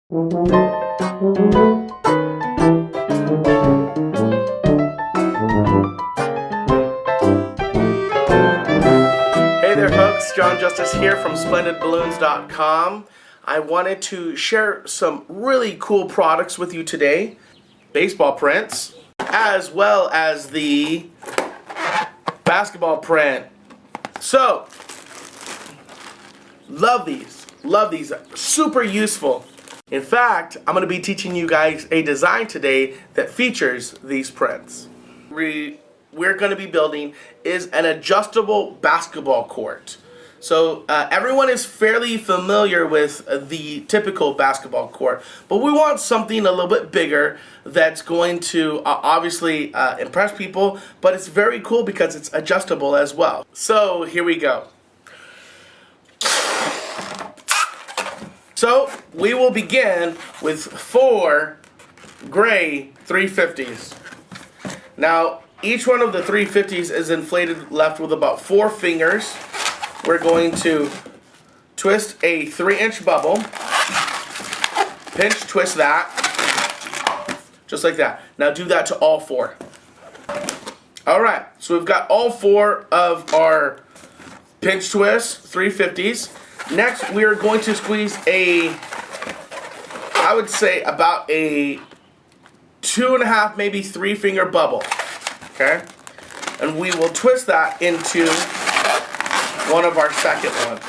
Hey there folks, John Justice here from SplendidBalloons.com. I wanted to share some really cool products with you today. Baseball prints, as well as the basketball print. So, love these, super useful. In fact, I'm going to be teaching you guys a design today that features these prints. We're going to be building is an adjustable basketball court. So everyone is fairly familiar with the typical basketball court, but we want something a little bit bigger that's going to obviously impress people, but it's very cool because it's adjustable as well. So here we go. So we will begin with 4 gray 350s. Now each one of the 350s is inflated left with about 4 fingers. We're going to twist a 3-inch bubble, pinch twist that, just like that. Now do that to all 4. Alright, so we've got all 4 of our pinch twist 350s. Next we are going to squeeze I would say about a 2.5, maybe 3 finger bubble. Okay? And we will twist that into one of our second ones.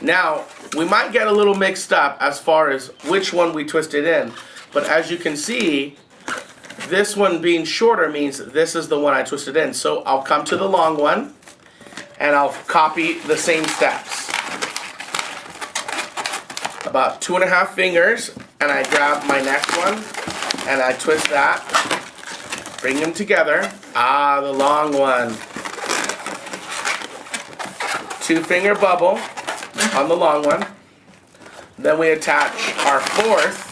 Now, we might get a little mixed up as far as which one we twisted in, but as you can see, this one being shorter means this is the one I twisted in. So I'll come to the long one, and I'll copy the same steps. About 2.5 fingers, and I grab my next one, and I twist that, bring them together. The long one. 2-finger bubble on the long one. Then we attach our 4th.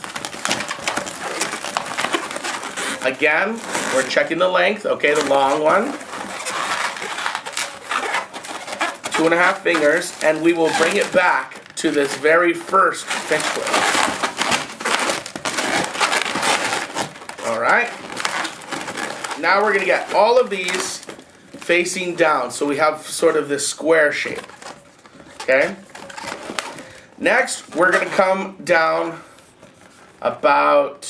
Again, we're checking the length. Okay, the long one. 2.5 fingers, and we will bring it back to this very first pinch twist. Alright. Now we're going to get all of these facing down, so we have sort of this square shape. Okay? Next, we're going to come down about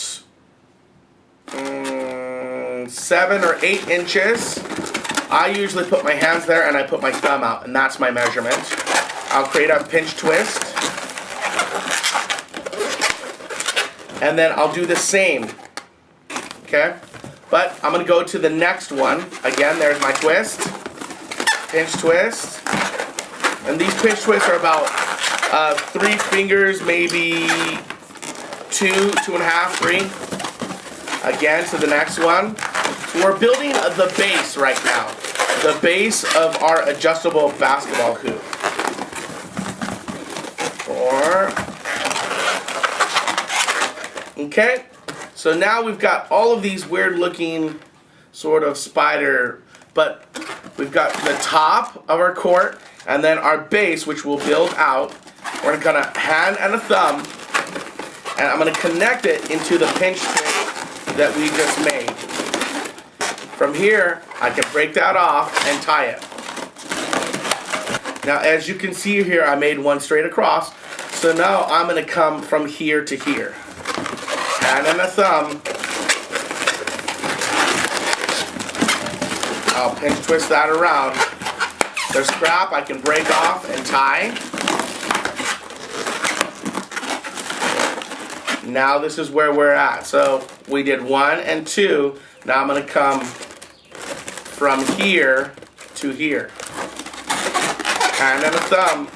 7 or 8 inches. I usually put my hands there and I put my thumb out, and that's my measurement. I'll create a pinch twist, and then I'll do the same. Okay? But I'm going to go to the next one. Again, there's my twist. Pinch twist. And these pinch twists are about 3 fingers, maybe 2.5, 3. Again, to the next one. So we're building the base right now. The base of our adjustable basketball hoop. 4. Okay. So now we've got all of these weird looking sort of spider, but we've got the top of our court and then our base, which we'll build out. We're going to hand and a thumb, and I'm going to connect it into the pinch twist that we just made. From here, I can break that off and tie it. Now, as you can see here, I made one straight across. So now I'm going to come from here to here. Hand and a thumb. I'll pinch twist that around. There's scrap I can break off and tie. Now this is where we're at. So we did 1 and 2. Now I'm going to come from here to here. Hand and a thumb.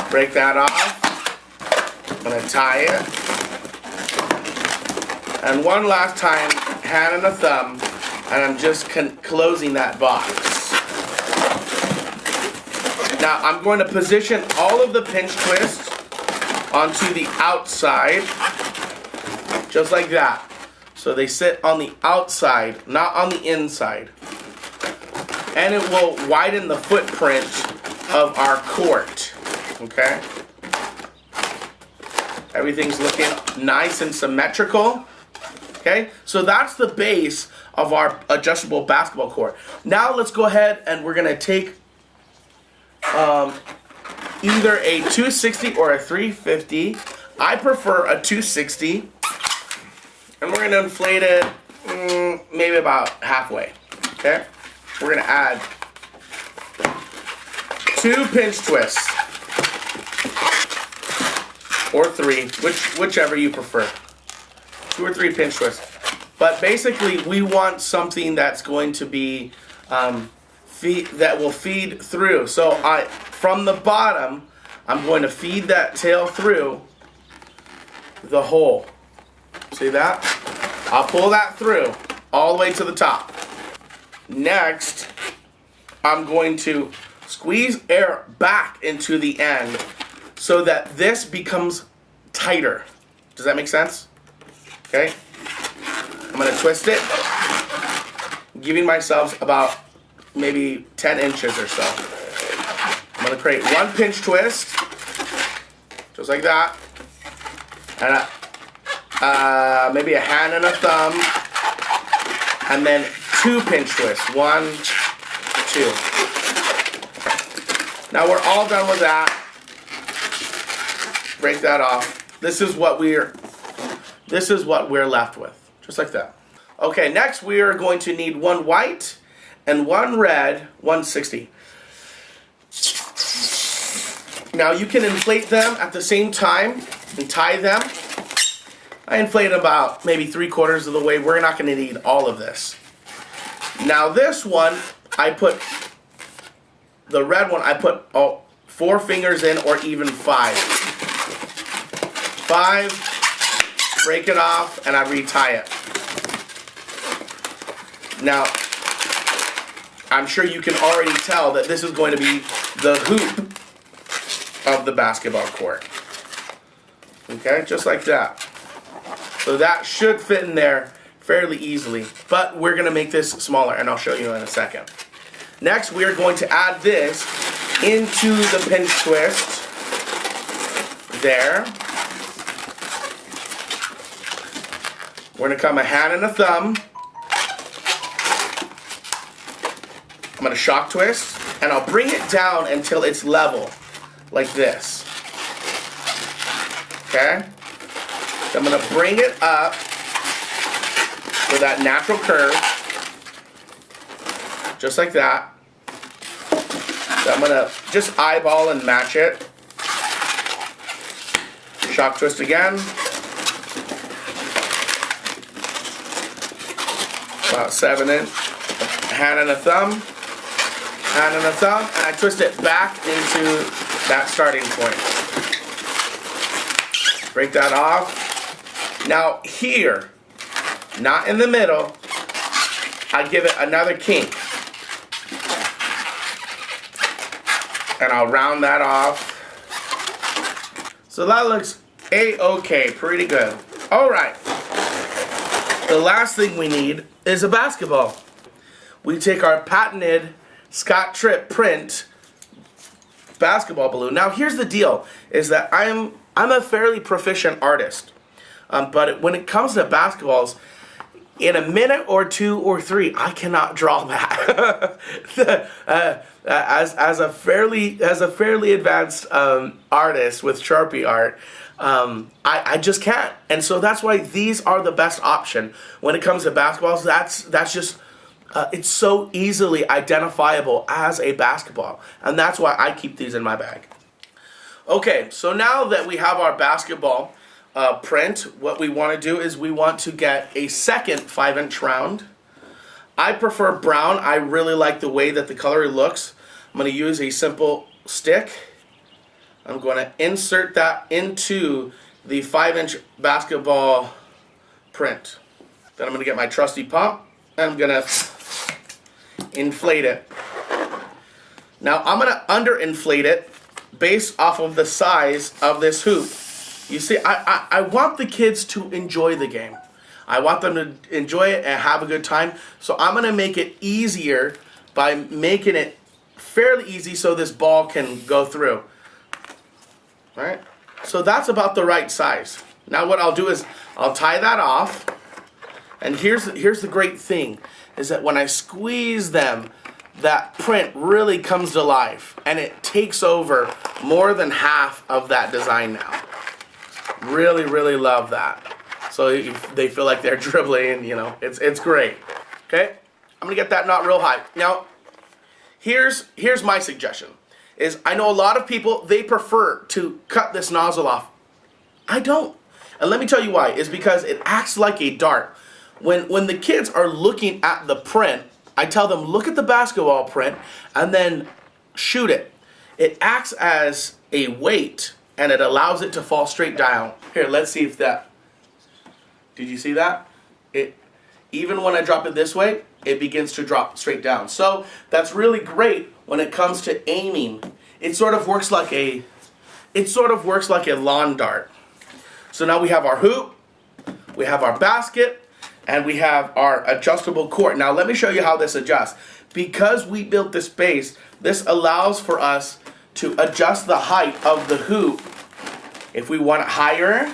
Break that off. I'm going to tie it. And one last time, hand and a thumb, and I'm just closing that box. Now I'm going to position all of the pinch twists onto the outside, just like that. So they sit on the outside, not on the inside. And it will widen the footprint of our court. Okay? Everything's looking nice and symmetrical. Okay? So that's the base of our adjustable basketball court. Now let's go ahead and we're going to take either a 260 or a 350. I prefer a 260. And we're going to inflate it maybe about halfway. Okay? We're going to add 2 pinch twists. Or 3, whichever you prefer. 2 or 3 pinch twists. But basically, we want something that's going to be that will feed through. So from the bottom, I'm going to feed that tail through the hole. See that? I'll pull that through all the way to the top. Next, I'm going to squeeze air back into the end so that this becomes tighter. Does that make sense? Okay. I'm going to twist it, giving myself about maybe 10 inches or so. I'm going to create 1 pinch twist, just like that, and maybe a hand and a thumb, and then 2 pinch twists. 1, 2. Now we're all done with that. Break that off. This is what we're left with. Just like that. Okay, next we are going to need 1 white and 1 red 160. Now you can inflate them at the same time and tie them. I inflate about maybe 3/4 of the way. We're not going to need all of this. Now this one, the red one, I put 4 fingers in, or even 5. 5, break it off, and I retie it. Now, I'm sure you can already tell that this is going to be the hoop of the basketball court. Okay, just like that. So that should fit in there fairly easily, but we're going to make this smaller, and I'll show you in a second. Next, we are going to add this into the pinch twist. There. We're going to come a hand and a thumb. I'm going to shock twist, and I'll bring it down until it's level, like this. Okay? So I'm going to bring it up with that natural curve, just like that. So I'm going to just eyeball and match it. Shock twist again. About 7 inch. Hand and a thumb. Hand and a thumb. And I twist it back into that starting point. Break that off. Now here, not in the middle, I give it another kink. And I'll round that off. So that looks A-okay, pretty good. Alright. The last thing we need is a basketball. We take our patented Scott Tripp print basketball balloon. Now here's the deal, is that I'm a fairly proficient artist. But when it comes to basketballs, in a minute or 2 or 3, I cannot draw that. As a fairly advanced artist with Sharpie art, I just can't. And so that's why these are the best option when it comes to basketballs. That's just it's so easily identifiable as a basketball, and that's why I keep these in my bag. Okay, so now that we have our basketball print, what we want to do is we want to get a second 5-inch round. I prefer brown. I really like the way that the color looks. I'm going to use a simple stick. I'm going to insert that into the 5-inch basketball print. Then I'm going to get my trusty pump, and I'm going to inflate it. Now I'm going to underinflate it based off of the size of this hoop. You see, I want the kids to enjoy the game. I want them to enjoy it and have a good time. So I'm going to make it easier by making it fairly easy so this ball can go through. All right, so that's about the right size. Now what I'll do is I'll tie that off, and here's the great thing, is that when I squeeze them, that print really comes to life, and it takes over more than half of that design now. Really, really love that. So they feel like they're dribbling, and you know, it's great. Okay, I'm gonna get that knot real high. Now, here's my suggestion. Is I know a lot of people, they prefer to cut this nozzle off. I don't. And let me tell you why. Is because it acts like a dart. When the kids are looking at the print, I tell them, look at the basketball print and then shoot it. It acts as a weight and it allows it to fall straight down. Here, let's see if that, did you see that? Even when I drop it this way, it begins to drop straight down. So that's really great when it comes to aiming. It sort of works like a lawn dart. So now we have our hoop, we have our basket, and we have our adjustable court. Now let me show you how this adjusts. Because we built this base, this allows for us to adjust the height of the hoop if we want it higher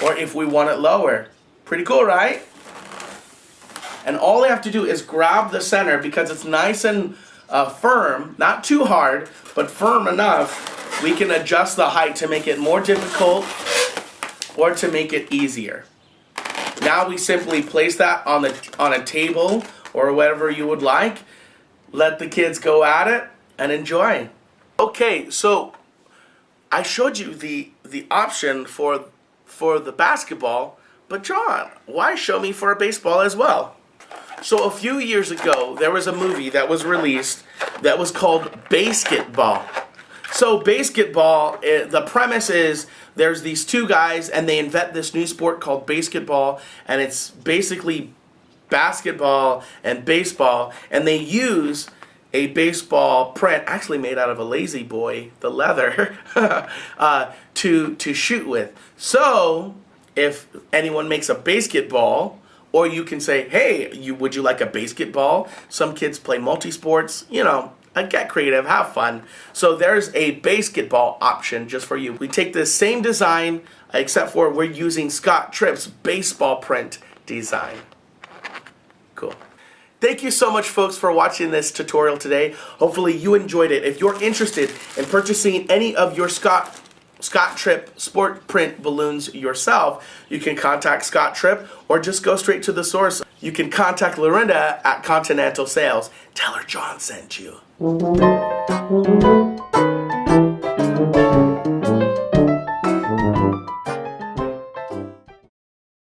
or if we want it lower. Pretty cool, right? And all they have to do is grab the center because it's nice and firm, not too hard, but firm enough. We can adjust the height to make it more difficult or to make it easier. Now we simply place that on a table or whatever you would like. Let the kids go at it and enjoy. Okay, so I showed you the option for the basketball, but John, why show me for a baseball as well? So a few years ago, there was a movie that was released that was called Basketball. So basketball, the premise is there's these two guys and they invent this new sport called basketball, and it's basically basketball and baseball, and they use a baseball print actually made out of a lazy boy, the leather, to shoot with. So if anyone makes a basketball, or you can say, hey, would you like a basketball? Some kids play multi-sports, you know, get creative, have fun. So there's a basketball option just for you. We take the same design, except for we're using Scott Tripp's baseball print design. Cool. Thank you so much, folks, for watching this tutorial today. Hopefully you enjoyed it. If you're interested in purchasing any of your Scott Tripp sport print balloons yourself, you can contact Scott Tripp or just go straight to the source. You can contact Lorinda at Continental Sales. Tell her John sent you.